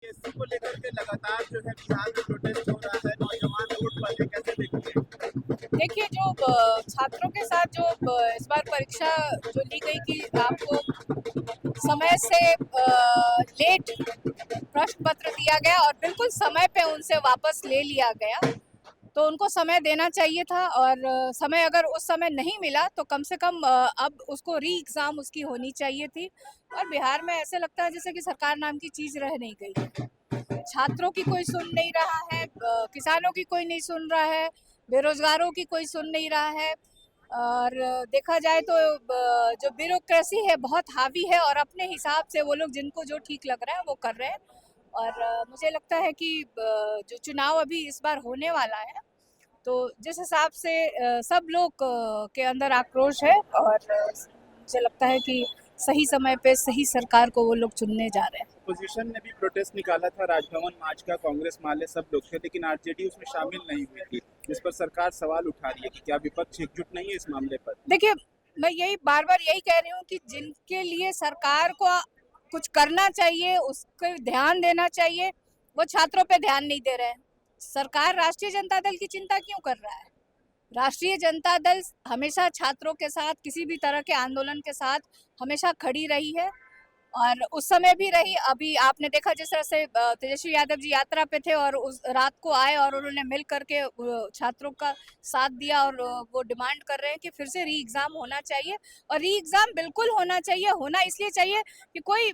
इसी को लेकर के लगातार जो है बिहार में प्रोटेस्ट हो रहा है, नौजवान वोट वाले कैसे देखिए? देखिए जो छात्रों के साथ जो इस बार परीक्षा जो ली गई कि आपको समय से लेट प्रश्न पत्र दिया गया और बिल्कुल समय पे उनसे वापस ले लिया गया, तो उनको समय देना चाहिए था और समय अगर उस समय नहीं मिला तो कम से कम अब उसको री एग्ज़ाम उसकी होनी चाहिए थी। और बिहार में ऐसे लगता है जैसे कि सरकार नाम की चीज़ रह नहीं गई है। छात्रों की कोई सुन नहीं रहा है, किसानों की कोई नहीं सुन रहा है, बेरोजगारों की कोई सुन नहीं रहा है। और देखा जाए तो जो ब्यूरोक्रेसी है बहुत हावी है और अपने हिसाब से वो लोग जिनको जो ठीक लग रहा है वो कर रहे हैं। और मुझे लगता है कि जो चुनाव अभी इस बार होने वाला है, तो जिस हिसाब से सब लोग के अंदर आक्रोश है और मुझे लगता है कि सही समय पे सही सरकार को वो लोग चुनने जा रहे हैं। अपोजिशन ने भी प्रोटेस्ट निकाला था, राजभवन मार्च का, कांग्रेस माले सब लोग थे, लेकिन आरजेडी उसमें शामिल नहीं हुई थी। इस पर सरकार सवाल उठा रही है कि क्या विपक्ष एकजुट नहीं है इस मामले पर? देखिए, मैं यही बार-बार यही कह रही हूँ कि जिनके लिए सरकार को कुछ करना चाहिए, उसको ध्यान देना चाहिए, वो छात्रों पे ध्यान नहीं दे रहे हैं। सरकार राष्ट्रीय जनता दल की चिंता क्यों कर रहा है? राष्ट्रीय जनता दल हमेशा छात्रों के साथ, किसी भी तरह के आंदोलन के साथ हमेशा खड़ी रही है और उस समय भी रही। अभी आपने देखा जिस तरह से तेजस्वी यादव जी यात्रा पे थे और उस रात को आए और उन्होंने मिल करके छात्रों का साथ दिया और वो डिमांड कर रहे हैं कि फिर से री एग्ज़ाम होना चाहिए। और री एग्ज़ाम बिल्कुल होना चाहिए, होना इसलिए चाहिए कि कोई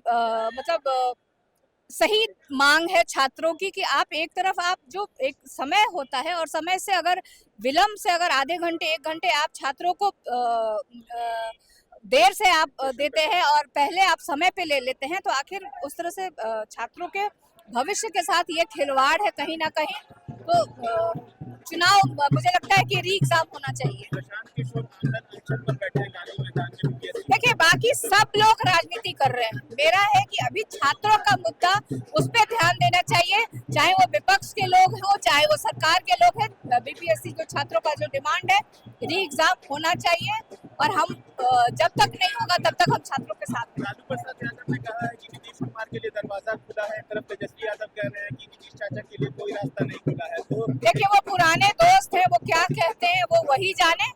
सही मांग है छात्रों की कि आप एक तरफ आप जो एक समय होता है और समय से अगर विलम्ब से अगर आधे घंटे 1 घंटे आप छात्रों को देर से आप देते हैं और पहले आप समय पे ले लेते हैं, तो आखिर उस तरह से छात्रों के भविष्य के साथ ये खिलवाड़ है कहीं ना कहीं। तो चुनाव मुझे लगता है कि री एग्जाम होना चाहिए। प्रशांत किशोर मांडल अनशन पर बैठे हैं गांधी मैदान में बीपीएससी। देखिए, बाकी सब लोग राजनीति कर रहे हैं, मेरा है कि अभी छात्रों का मुद्दा, उस पर ध्यान देना चाहिए, चाहे वो विपक्ष के लोग हो चाहे वो सरकार के लोग हैं। बीपीएससी जो छात्रों का जो डिमांड है, री एग्जाम होना चाहिए और हम जब तक नहीं होगा तब तक हम छात्रों के साथ हैं। लालू प्रसाद यादव ने कहा है कि नीतीश कुमार के लिए दरवाजा खुला है, एक तरफ तेजस्वी यादव कह रहे हैं कि नीतीश चाचा के लिए कोई रास्ता नहीं खुला है। तो देखिए, वो पुराने दोस्त हैं, वो क्या कहते हैं वो वही जाने।